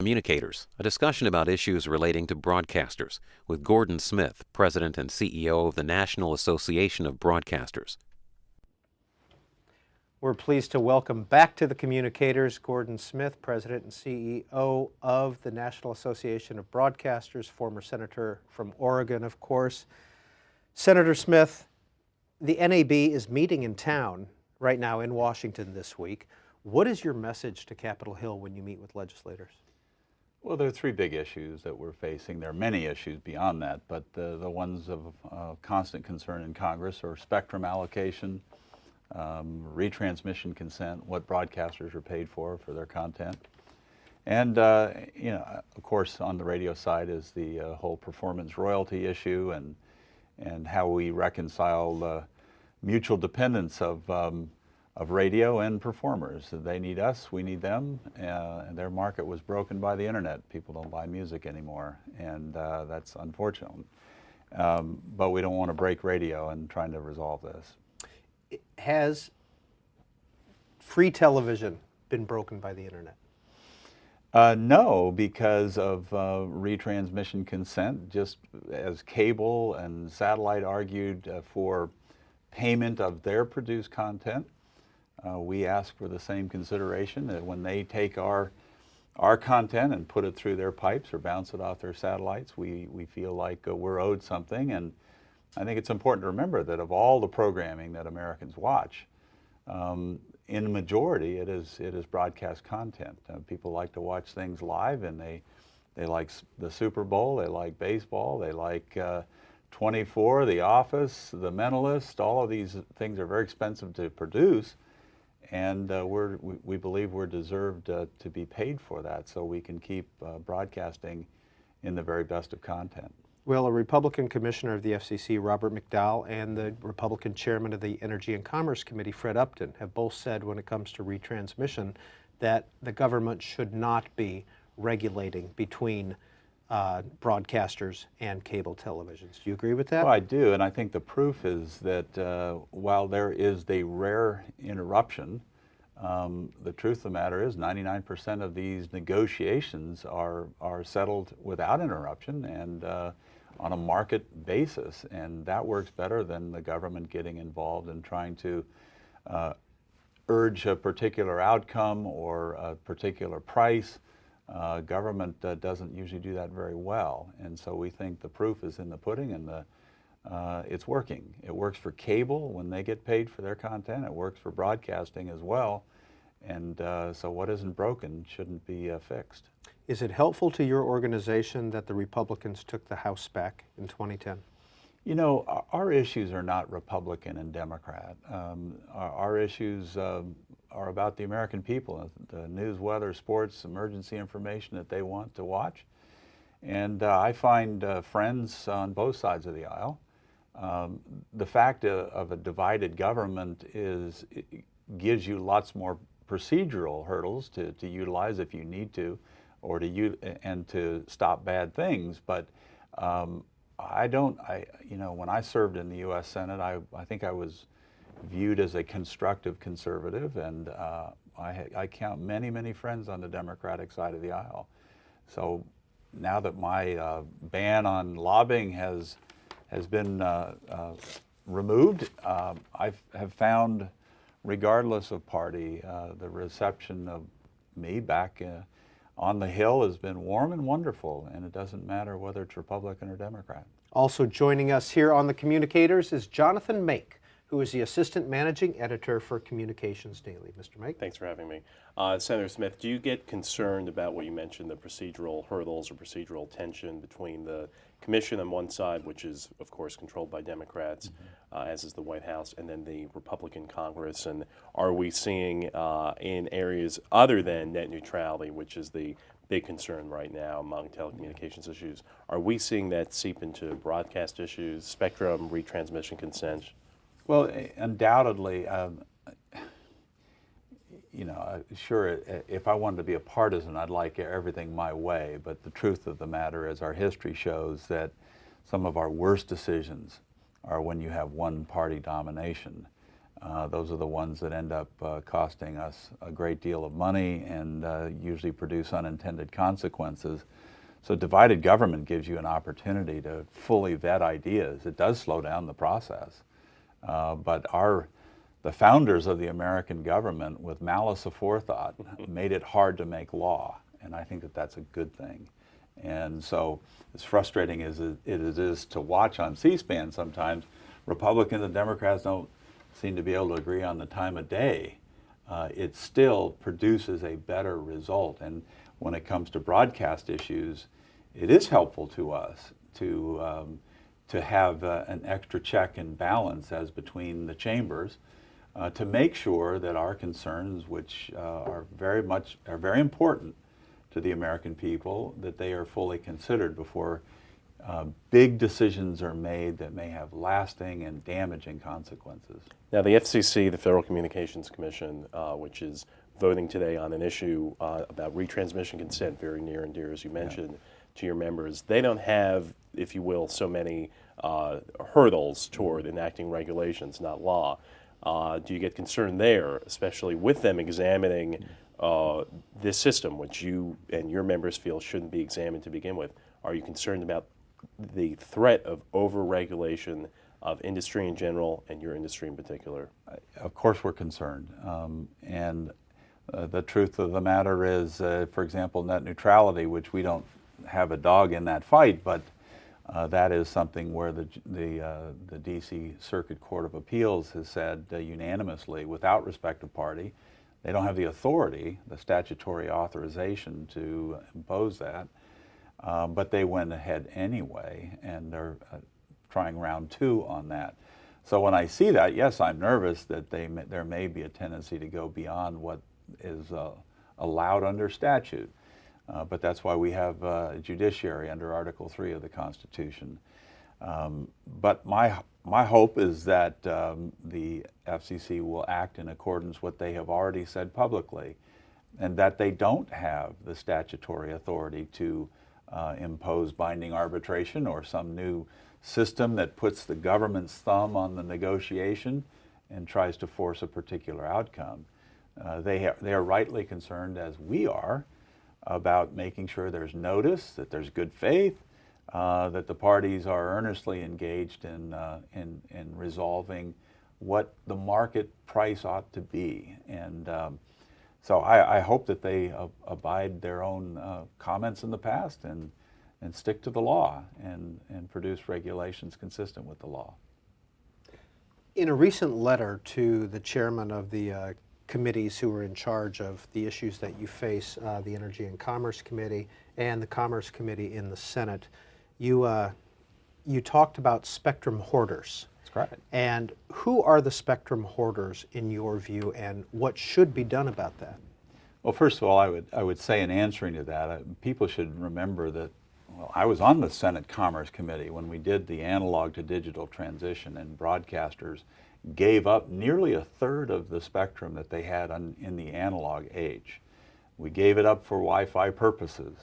Communicators, a discussion about issues relating to broadcasters, with Gordon Smith, President and CEO of the National Association of Broadcasters. We're pleased to welcome back to the Communicators Gordon Smith, President and CEO of the National Association of Broadcasters, former senator from Oregon, of course. Senator Smith, the NAB is meeting in town right now in Washington this week. What is your message to Capitol Hill when you meet with legislators? Well, there are three big issues that we're facing. There are many issues beyond that, but the ones of constant concern in Congress are spectrum allocation, retransmission consent, what broadcasters are paid for their content. And, of course, on the radio side is the whole performance royalty issue and how we reconcile the mutual dependence of radio and performers. They need us, we need them, and their market was broken by the internet. People don't buy music anymore, and that's unfortunate. But we don't want to break radio in trying to resolve this. Has free television been broken by the internet? No, because of retransmission consent, just as cable and satellite argued for payment of their produced content. We ask for the same consideration that when they take our content and put it through their pipes or bounce it off their satellites, we feel like we're owed something. And I think it's important to remember that of all the programming that Americans watch, in the majority it is broadcast content. People like to watch things live, and they like the Super Bowl, they like baseball, they like 24, The Office, The Mentalist. All of these things are very expensive to produce, and we believe we're deserved to be paid for that, so we can keep broadcasting in the very best of content. Well, a Republican commissioner of the FCC, Robert McDowell, and the Republican chairman of the Energy and Commerce Committee, Fred Upton, have both said when it comes to retransmission that the government should not be regulating between broadcasters and cable televisions. Do you agree with that? Well, I do, and I think the proof is that while there is the rare interruption, the truth of the matter is 99% of these negotiations are settled without interruption and on a market basis, and that works better than the government getting involved in trying to urge a particular outcome or a particular price. Government doesn't usually do that very well, and so we think the proof is in the pudding, and it's working. It works for cable when they get paid for their content. It works for broadcasting as well, and so what isn't broken shouldn't be fixed. Is it helpful to your organization that the Republicans took the House back in 2010? You know, our issues are not Republican and Democrat. Our issues are about the American people, the news, weather, sports, emergency information that they want to watch. And I find friends on both sides of the aisle. The fact of a divided government gives you lots more procedural hurdles to utilize if you need to, or and to stop bad things. But when I served in the U.S. Senate, I think I was viewed as a constructive conservative, and I count many, many friends on the Democratic side of the aisle. So now that my ban on lobbying has been removed, I have found, regardless of party, the reception of me back on the Hill has been warm and wonderful, and it doesn't matter whether it's Republican or Democrat. Also joining us here on the Communicators is Jonathan Make, who is the Assistant Managing Editor for Communications Daily. Mr. Make? Thanks for having me. Senator Smith, do you get concerned about what you mentioned, the procedural hurdles or procedural tension between the Commission on one side, which is, of course, controlled by Democrats, as is the White House, and then the Republican Congress? And are we seeing in areas other than net neutrality, which is the big concern right now among telecommunications issues, are we seeing that seep into broadcast issues, spectrum, retransmission consent? Well, undoubtedly, sure, if I wanted to be a partisan, I'd like everything my way, but the truth of the matter is our history shows that some of our worst decisions are when you have one party domination. Those are the ones that end up costing us a great deal of money and usually produce unintended consequences. So divided government gives you an opportunity to fully vet ideas. It does slow down the process. But the founders of the American government, with malice aforethought, made it hard to make law. And I think that that's a good thing. And so as frustrating as it is to watch on C-SPAN sometimes, Republicans and Democrats don't seem to be able to agree on the time of day. It still produces a better result. And when it comes to broadcast issues, it is helpful to us to have an extra check and balance as between the chambers to make sure that our concerns, which are very important to the American people, that they are fully considered before big decisions are made that may have lasting and damaging consequences. Now, the FCC, the Federal Communications Commission, which is voting today on an issue about retransmission consent, very near and dear, as you mentioned, to your members, they don't have, if you will, so many hurdles toward enacting regulations, not law. Do you get concerned there, especially with them examining this system, which you and your members feel shouldn't be examined to begin with? Are you concerned about the threat of over-regulation of industry in general and your industry in particular? Of course we're concerned. The truth of the matter is, for example, net neutrality, which we don't have a dog in that fight, but that is something where the D.C. Circuit Court of Appeals has said unanimously, without respect of party, they don't have the authority, the statutory authorization to impose that. But they went ahead anyway, and they're trying round 2 on that. So when I see that, yes, I'm nervous that there may be a tendency to go beyond what is allowed under statute. But that's why we have a judiciary under Article 3 of the Constitution. But my hope is that the FCC will act in accordance with what they have already said publicly, and that they don't have the statutory authority to impose binding arbitration or some new system that puts the government's thumb on the negotiation and tries to force a particular outcome. They are rightly concerned, as we are, about making sure there's notice, that there's good faith, that the parties are earnestly engaged in resolving what the market price ought to be. And so I hope that they abide their own comments in the past and stick to the law and produce regulations consistent with the law. In a recent letter to the chairman of the committees who are in charge of the issues that you face, the Energy and Commerce Committee and the Commerce Committee in the Senate, you talked about spectrum hoarders. That's correct. And who are the spectrum hoarders in your view, and what should be done about that? Well, first of all, I would say in answering to that, people should remember that, well, I was on the Senate Commerce Committee when we did the analog to digital transition, and broadcasters gave up nearly 1/3 of the spectrum that they had in the analog age. We gave it up for Wi-Fi purposes.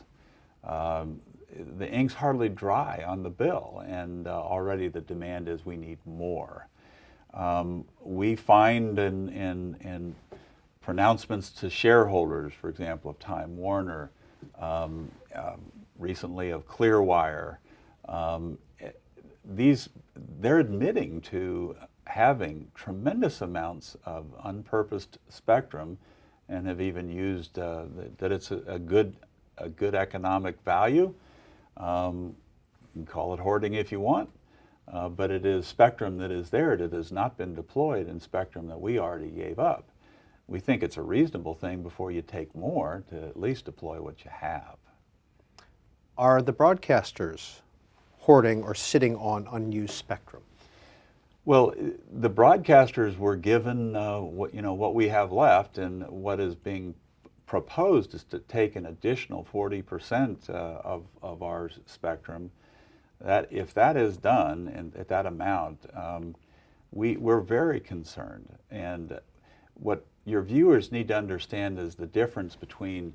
The ink's hardly dry on the bill, and already the demand is we need more. We find in pronouncements to shareholders, for example, of Time Warner, recently of Clearwire, they're admitting to having tremendous amounts of unpurposed spectrum, and have even used that it's a good economic value. You can call it hoarding if you want, but it is spectrum that is there that has not been deployed, and spectrum that we already gave up. We think it's a reasonable thing before you take more to at least deploy what you have. Are the broadcasters hoarding or sitting on unused spectrum? Well, the broadcasters were given what we have left, and what is being proposed is to take an additional 40% of our spectrum. That if that is done and at that amount, we're very concerned. And what your viewers need to understand is the difference between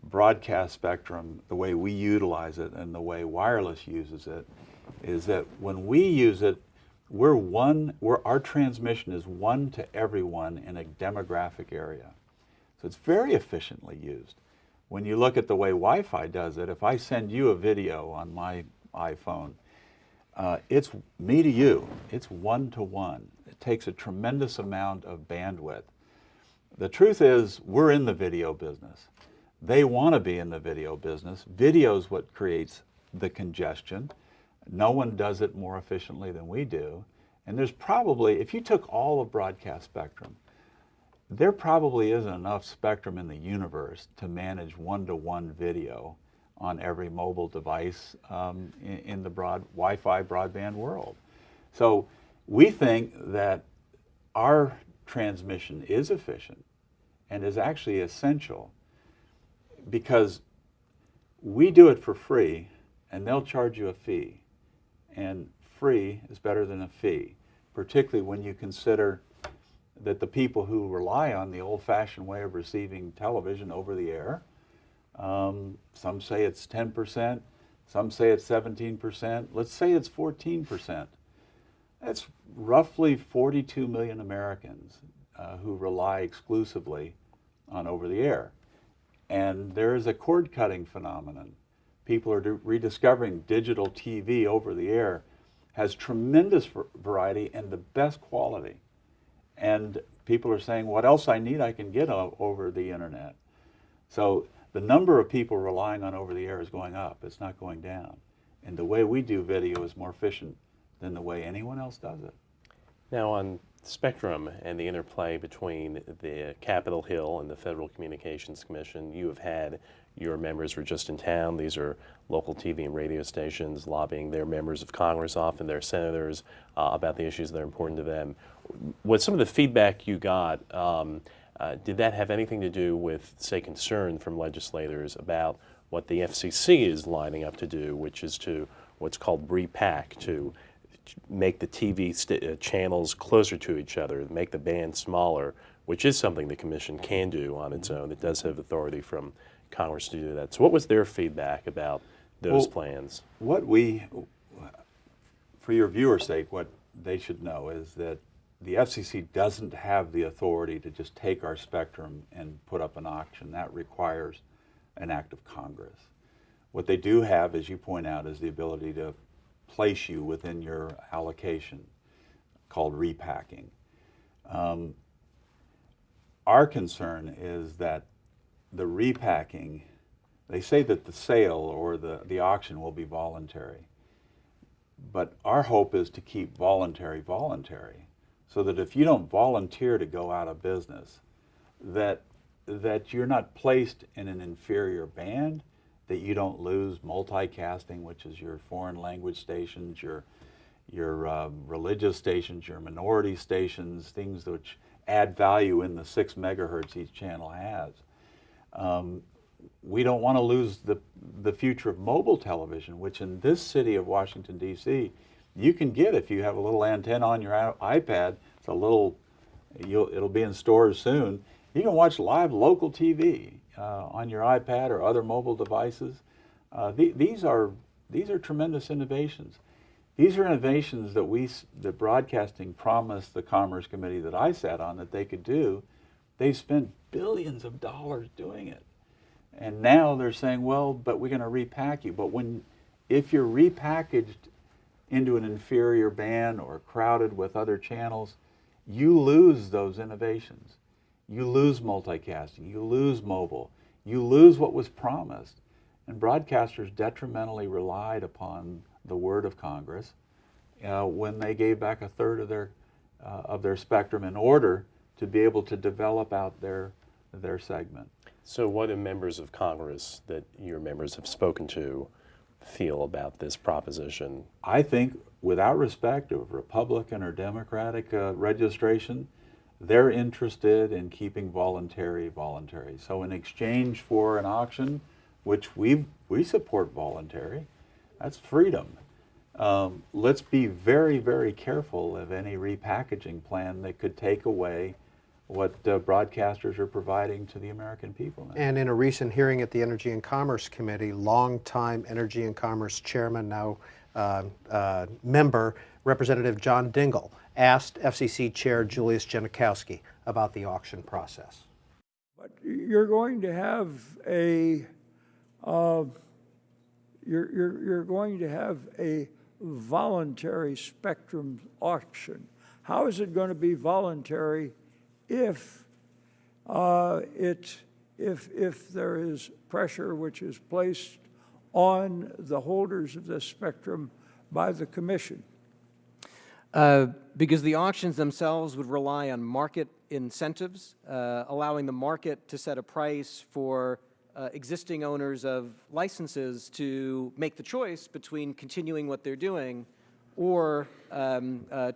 broadcast spectrum, the way we utilize it, and the way wireless uses it, is that when we use it, our transmission is one to everyone in a demographic area. So it's very efficiently used. When you look at the way Wi-Fi does it, if I send you a video on my iPhone, it's me to you. It's one to one. It takes a tremendous amount of bandwidth. The truth is, we're in the video business. They want to be in the video business. Video is what creates the congestion. No one does it more efficiently than we do. And there's probably, if you took all of broadcast spectrum, there probably isn't enough spectrum in the universe to manage one-to-one video on every mobile device in the Wi-Fi broadband world. So we think that our transmission is efficient and is actually essential because we do it for free and they'll charge you a fee. And free is better than a fee, particularly when you consider that the people who rely on the old-fashioned way of receiving television over the air, some say it's 10%, some say it's 17%, let's say it's 14%. That's roughly 42 million Americans who rely exclusively on over the air. And there is a cord-cutting phenomenon. People are rediscovering digital TV over the air has tremendous variety and the best quality. And people are saying, what else I need I can get over the internet. So the number of people relying on over the air is going up, it's not going down. And the way we do video is more efficient than the way anyone else does it. Now on spectrum and the interplay between the Capitol Hill and the Federal Communications Commission, you have had your members were just in town. These are local TV and radio stations lobbying their members of Congress, often their senators, about the issues that are important to them. What some of the feedback you got, did that have anything to do with, say, concern from legislators about what the FCC is lining up to do, which is to what's called repack, to make the TV channels closer to each other, make the band smaller, which is something the Commission can do on its own. It does have authority from Congress to do that. So what was their feedback about those plans? What we, for your viewers' sake, what they should know is that the FCC doesn't have the authority to just take our spectrum and put up an auction. That requires an act of Congress. What they do have, as you point out, is the ability to place you within your allocation, called repacking. Our concern is that the repacking, they say that the sale or the auction will be voluntary. But our hope is to keep voluntary, so that if you don't volunteer to go out of business, that you're not placed in an inferior band, that you don't lose multicasting, which is your foreign language stations, your religious stations, your minority stations, things which add value in the 6 megahertz each channel has. We don't want to lose the future of mobile television, which in this city of Washington, D.C., you can get if you have a little antenna on your iPad. It's a little, it'll be in stores soon. You can watch live local TV on your iPad or other mobile devices. These are tremendous innovations. These are innovations that broadcasting promised the Commerce Committee that I sat on that they could do. They've spent billions of dollars doing it. And now they're saying, well, but we're going to repack you. But if you're repackaged into an inferior band or crowded with other channels, you lose those innovations. You lose multicasting, you lose mobile, you lose what was promised. And broadcasters detrimentally relied upon the word of Congress when they gave back a third of their spectrum in order to be able to develop out their segment. So what do members of Congress that your members have spoken to feel about this proposition? I think, without respect of Republican or Democratic registration, they're interested in keeping voluntary. So in exchange for an auction, which we support voluntary, that's freedom. Let's be very, very careful of any repackaging plan that could take away what broadcasters are providing to the American people now. And in a recent hearing at the Energy and Commerce Committee, longtime Energy and Commerce Chairman, now member Representative John Dingell asked FCC Chair Julius Genachowski about the auction process. But you're going to have a you're going to have a voluntary spectrum auction. How is it going to be voluntary if if there is pressure which is placed on the holders of this spectrum by the commission? Because the auctions themselves would rely on market incentives, allowing the market to set a price for existing owners of licenses to make the choice between continuing what they're doing or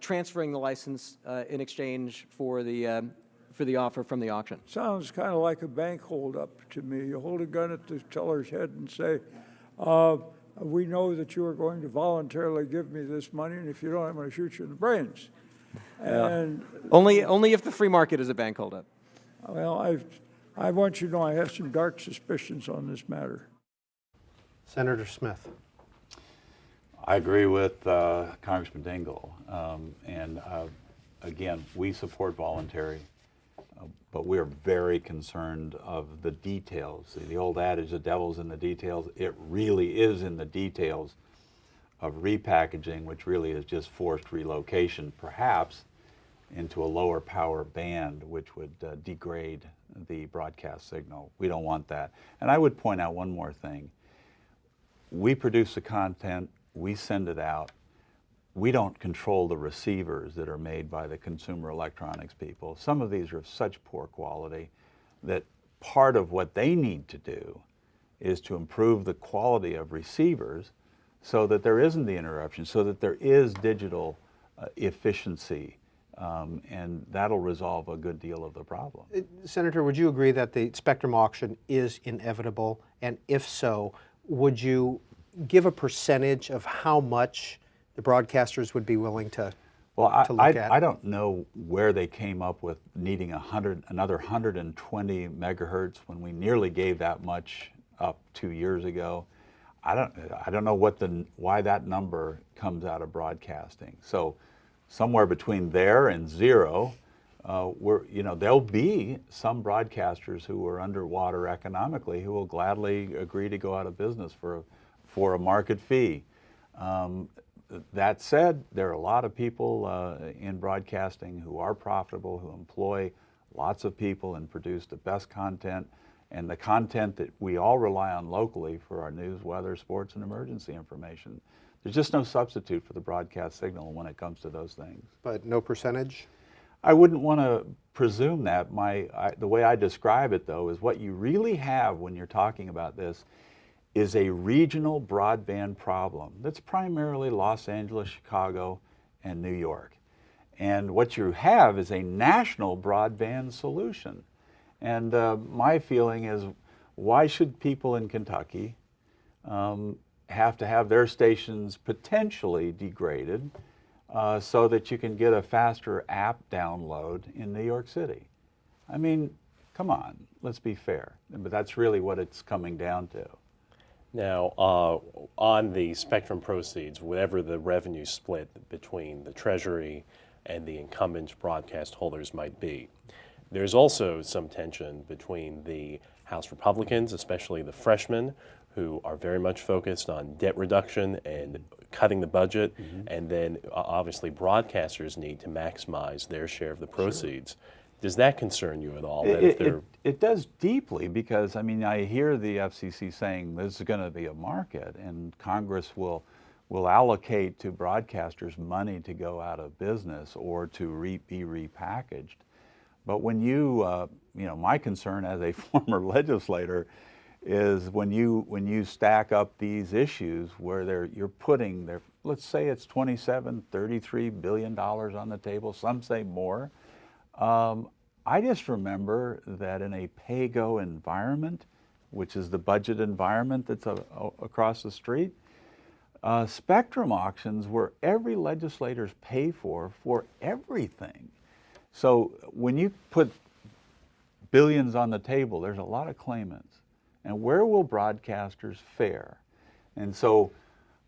transferring the license in exchange for the offer from the auction. Sounds kind of like a bank holdup to me. You hold a gun at the teller's head and say, we know that you are going to voluntarily give me this money, and if you don't, I'm going to shoot you in the brains. And Only if the free market is a bank holdup. well, I want you to know I have some dark suspicions on this matter. Senator Smith. I agree with Congressman Dingell. Again, we support voluntary, but we are very concerned of the details. The old adage, the devil's in the details. It really is in the details of repackaging, which really is just forced relocation, perhaps into a lower power band, which would degrade the broadcast signal. We don't want that. And I would point out one more thing. We produce the content, we send it out. We don't control the receivers that are made by the consumer electronics people. Some of these are of such poor quality that part of what they need to do is to improve the quality of receivers so that there isn't the interruption, so that there is digital efficiency, and that'll resolve a good deal of the problem. Senator, would you agree that the spectrum auction is inevitable? And if so, would you give a percentage of how much the broadcasters would be willing to Well, look at? I don't know where they came up with needing another 120 megahertz when we nearly gave that much up 2 years ago. I don't know why that number comes out of broadcasting. So somewhere between there and zero, there'll be some broadcasters who are underwater economically who will gladly agree to go out of business for a market fee. That said, there are a lot of people in broadcasting who are profitable, who employ lots of people and produce the best content, and the content that we all rely on locally for our news, weather, sports, and emergency information. There's just no substitute for the broadcast signal when it comes to those things. But no percentage? I wouldn't want to presume that. The way I describe it, though, is what you really have when you're talking about this is a regional broadband problem that's primarily Los Angeles, Chicago, and New York. And what you have is a national broadband solution. And my feeling is, why should people in Kentucky have to have their stations potentially degraded so that you can get a faster app download in New York City? I mean, come on, let's be fair. But that's really what it's coming down to. Now, on the spectrum proceeds, whatever the revenue split between the Treasury and the incumbent broadcast holders might be, there's also some tension between the House Republicans, especially the freshmen, who are very much focused on debt reduction and cutting the budget, and then obviously broadcasters need to maximize their share of the proceeds. Does that concern you at all? It does deeply, because I mean, I hear the FCC saying this is going to be a market and Congress will allocate to broadcasters money to go out of business or to be repackaged. But when my concern as a former legislator is when you stack up these issues where you're putting let's say it's $33 billion on the table, some say more. I just remember that in a pay-go environment, which is the budget environment that's across the street, spectrum auctions were every legislator's pay for everything. So when you put billions on the table, there's a lot of claimants. And where will broadcasters fare? And so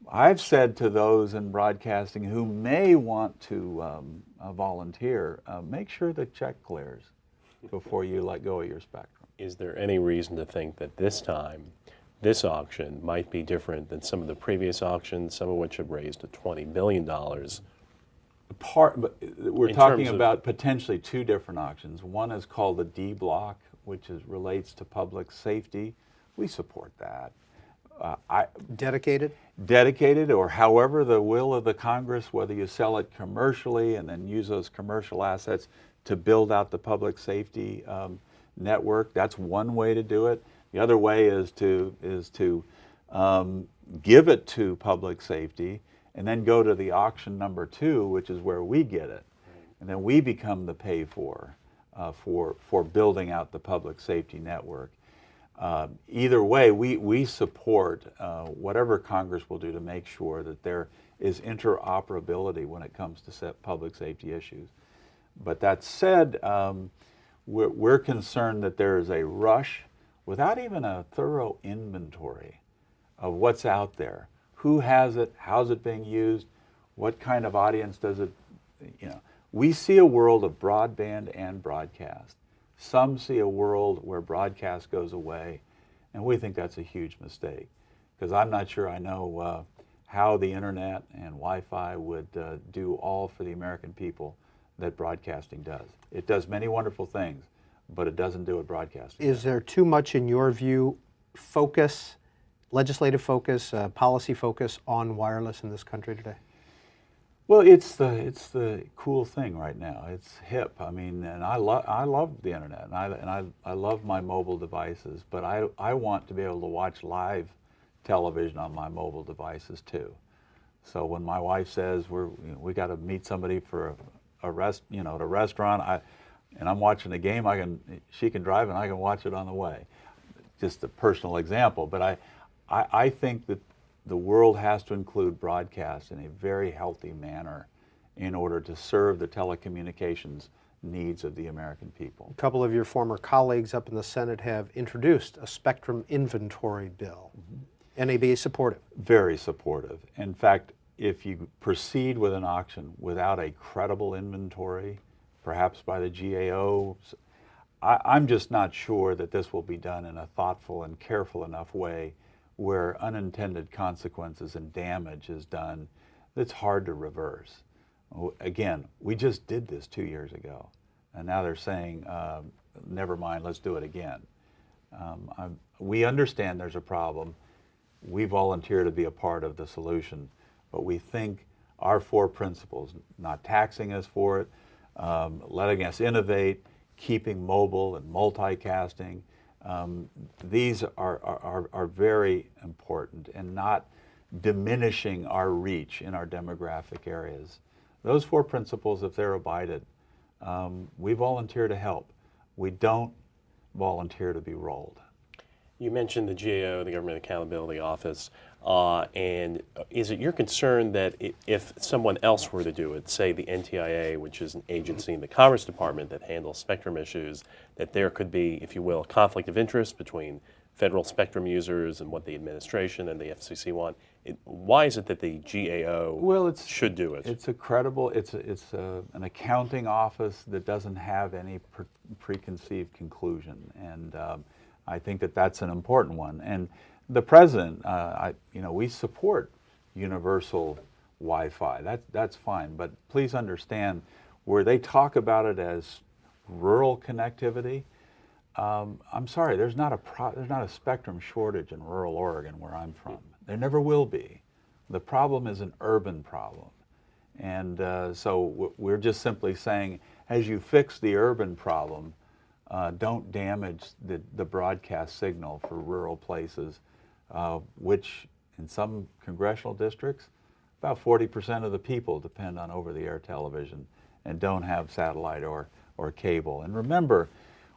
I've said to those in broadcasting who may want to volunteer, make sure the check clears before you let go of your spectrum. Is there any reason to think that this time, this auction might be different than some of the previous auctions, some of which have raised $20 billion? We're In talking terms of- about potentially two different auctions. One is called the D block, which relates to public safety. We support that. Dedicated? Dedicated, or however the will of the Congress, whether you sell it commercially and then use those commercial assets to build out the public safety network. That's one way to do it. The other way is to give it to public safety and then go to the auction number 2, which is where we get it, and then we become the pay for building out the public safety network. Either way, we support whatever Congress will do to make sure that there is interoperability when it comes to public safety issues. But that said, we're concerned that there is a rush without even a thorough inventory of what's out there. Who has it? How's it being used? What kind of audience does it, we see a world of broadband and broadcast. Some see a world where broadcast goes away, and we think that's a huge mistake, because I'm not sure I know how the internet and Wi-Fi would do all for the American people that broadcasting does. It does many wonderful things, but it doesn't do what broadcasting does. Is there too much, in your view, focus, legislative focus, policy focus on wireless in this country today? Well, it's the cool thing right now. It's hip. I mean, and I love the internet, and I love my mobile devices, but I want to be able to watch live television on my mobile devices too. So when my wife says we got to meet somebody for at a restaurant, and I'm watching a game, she can drive and I can watch it on the way. Just a personal example, but I think that the world has to include broadcast in a very healthy manner in order to serve the telecommunications needs of the American people. A couple of your former colleagues up in the Senate have introduced a spectrum inventory bill. NAB is supportive. Very supportive. In fact, if you proceed with an auction without a credible inventory, perhaps by the GAO, I'm just not sure that this will be done in a thoughtful and careful enough way where unintended consequences and damage is done that's hard to reverse. Again, we just did this 2 years ago, and now they're saying, never mind, let's do it again. We understand there's a problem. We volunteer to be a part of the solution, but we think our 4 principles, not taxing us for it, letting us innovate, keeping mobile and multicasting, these are very important, and not diminishing our reach in our demographic areas. Those 4 principles, if they're abided, we volunteer to help. We don't volunteer to be rolled. You mentioned the GAO, the Government Accountability Office, and is it your concern that if someone else were to do it, say the NTIA, which is an agency in the Commerce Department that handles spectrum issues, that there could be, if you will, a conflict of interest between federal spectrum users and what the administration and the FCC want? Why is it that the GAO should do it? It's a credible, it's an accounting office that doesn't have any preconceived conclusion, and I think that that's an important one. And the president, we support universal Wi-Fi. That's fine, but please understand, where they talk about it as rural connectivity, I'm sorry, there's not a spectrum shortage in rural Oregon where I'm from. There never will be. The problem is an urban problem, and so we're just simply saying, as you fix the urban problem, don't damage the broadcast signal for rural places, which in some congressional districts, about 40% of the people depend on over-the-air television and don't have satellite or cable. And remember,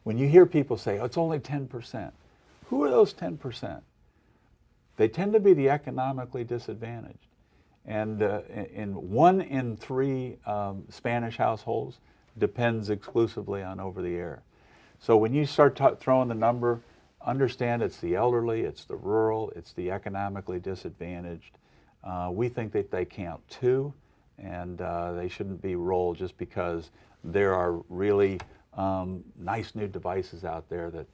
when you hear people say, oh, it's only 10%, who are those 10%? They tend to be the economically disadvantaged. And in 1 in 3 Spanish households depends exclusively on over-the-air. So when you start throwing the number, understand it's the elderly, it's the rural, it's the economically disadvantaged. We think that they count too, and they shouldn't be rolled just because there are really nice new devices out there that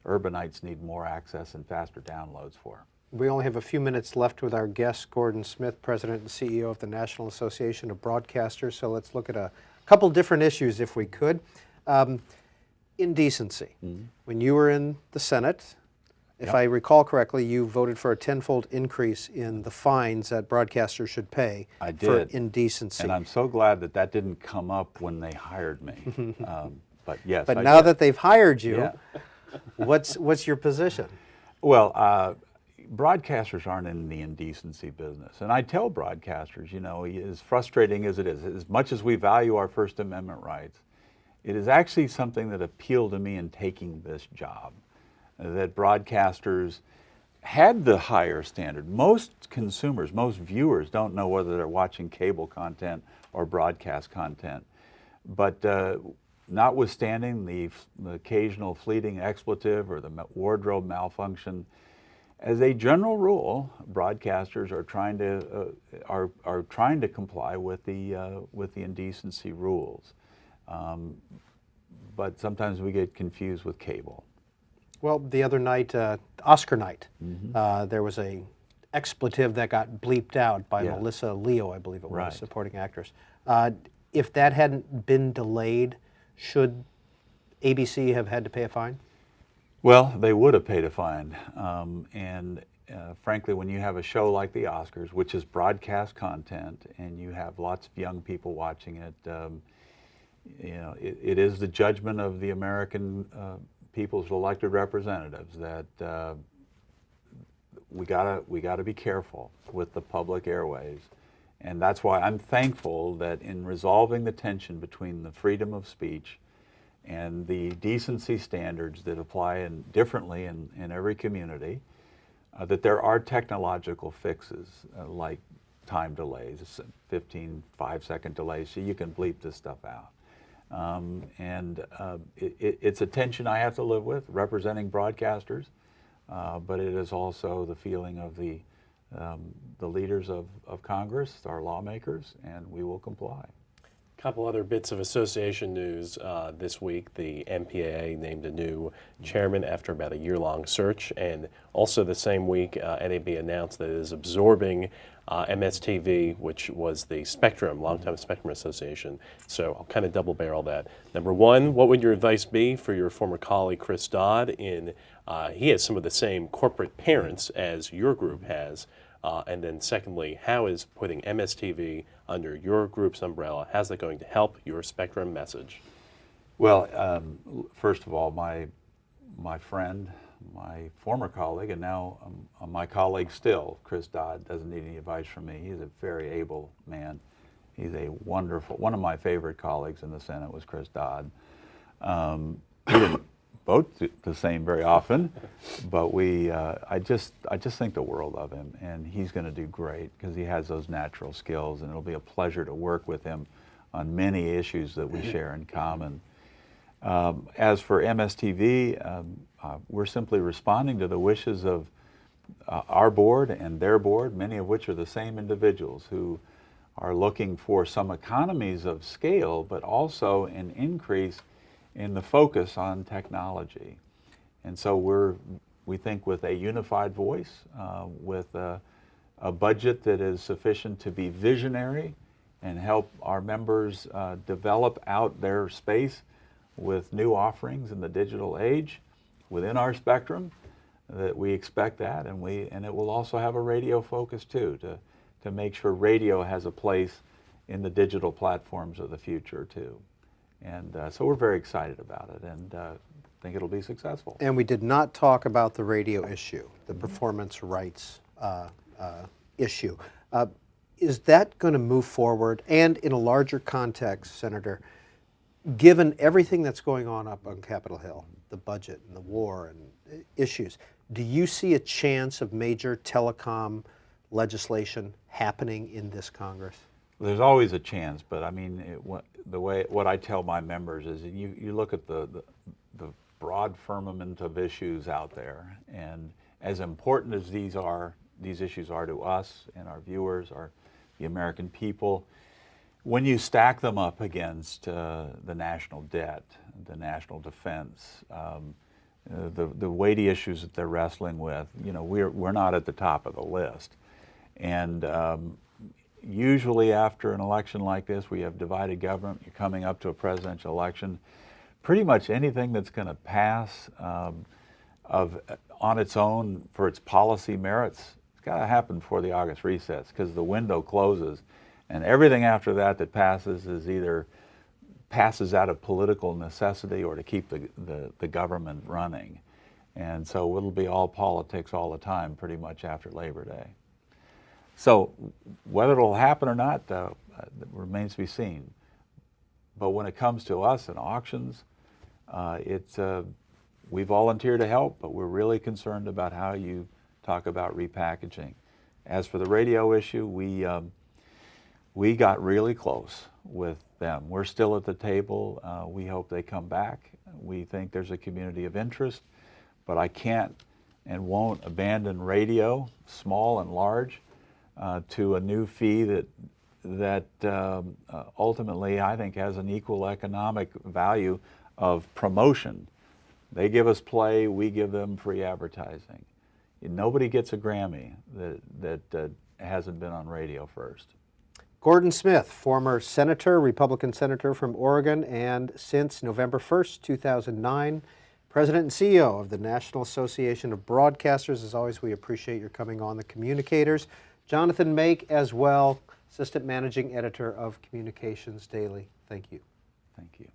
urbanites need more access and faster downloads for. We only have a few minutes left with our guest, Gordon Smith, President and CEO of the National Association of Broadcasters. So let's look at a couple different issues if we could. Indecency. When you were in the Senate, if I recall correctly, you voted for a tenfold increase in the fines that broadcasters should pay for indecency. And I'm so glad that that didn't come up when they hired me. But yes. But now that they've hired you, what's your position? Well, broadcasters aren't in the indecency business. And I tell broadcasters, you know, as frustrating as it is, as much as we value our First Amendment rights, it is actually something that appealed to me in taking this job, that broadcasters had the higher standard. Most consumers, most viewers don't know whether they're watching cable content or broadcast content. But notwithstanding the occasional fleeting expletive or the wardrobe malfunction, as a general rule, broadcasters are trying to comply with the indecency rules. But sometimes we get confused with cable. Well, the other night, Oscar night, there was a expletive that got bleeped out by Melissa Leo, I believe it was, supporting actress. If that hadn't been delayed, should ABC have had to pay a fine? Well, they would have paid a fine. Frankly, when you have a show like the Oscars, which is broadcast content, and you have lots of young people watching it, you know, it is the judgment of the American people's elected representatives that we gotta be careful with the public airwaves, and that's why I'm thankful that in resolving the tension between the freedom of speech and the decency standards that apply differently in every community, that there are technological fixes like time delays, 15 5-second delays, so you can bleep this stuff out. It's a tension I have to live with, representing broadcasters, but it is also the feeling of the leaders of Congress, our lawmakers, and we will comply. A couple other bits of association news this week. The MPAA named a new chairman after about a year-long search, and also the same week, NAB announced that it is absorbing MSTV, which was the Spectrum, longtime Spectrum Association. So I'll kind of double barrel that. Number one, what would your advice be for your former colleague Chris Dodd? He has some of the same corporate parents as your group has. And then secondly, how is putting MSTV under your group's umbrella, how's that going to help your Spectrum message? Well, first of all, my friend, my former colleague, and now my colleague still, Chris Dodd, doesn't need any advice from me. He's a very able man. He's a wonderful, one of my favorite colleagues in the Senate was Chris Dodd. We didn't vote the same very often, but I just think the world of him, and he's going to do great because he has those natural skills, and it'll be a pleasure to work with him on many issues that we share in common. As for MSTV, we're simply responding to the wishes of our board and their board, many of which are the same individuals who are looking for some economies of scale, but also an increase in the focus on technology. And so we think with a unified voice, with a budget that is sufficient to be visionary and help our members develop out their space with new offerings in the digital age within our spectrum, that we expect that, and it will also have a radio focus too, to make sure radio has a place in the digital platforms of the future too. And so we're very excited about it, and think it'll be successful. And we did not talk about the radio issue, the performance rights issue. Is that going to move forward? And in a larger context, Senator, given everything that's going on up on Capitol Hill, the budget and the war and issues, do you see a chance of major telecom legislation happening in this Congress? There's always a chance, but I mean, what I tell my members is you look at the broad firmament of issues out there, and as important as these are these issues are to us and our viewers, the American people. When you stack them up against the national debt, the national defense, the weighty issues that they're wrestling with, we're not at the top of the list. And usually after an election like this, we have divided government. You're coming up to a presidential election. Pretty much anything that's going to pass on its own for its policy merits, it's got to happen before the August recess, because the window closes, and everything after that that passes is either passes out of political necessity or to keep the government running. And so it'll be all politics all the time pretty much after Labor Day. So whether it'll happen or not remains to be seen. But when it comes to us and auctions, we volunteer to help, but we're really concerned about how you talk about repackaging. As for the radio issue, we got really close with them. We're still at the table. We hope they come back. We think there's a community of interest, but I can't and won't abandon radio, small and large, to a new fee that ultimately I think has an equal economic value of promotion. They give us play, we give them free advertising. Nobody gets a Grammy that hasn't been on radio first. Gordon Smith, former senator, Republican senator from Oregon, and since November 1st, 2009, President and CEO of the National Association of Broadcasters. As always, we appreciate your coming on the Communicators. Jonathan Make as well, Assistant Managing Editor of Communications Daily. Thank you. Thank you.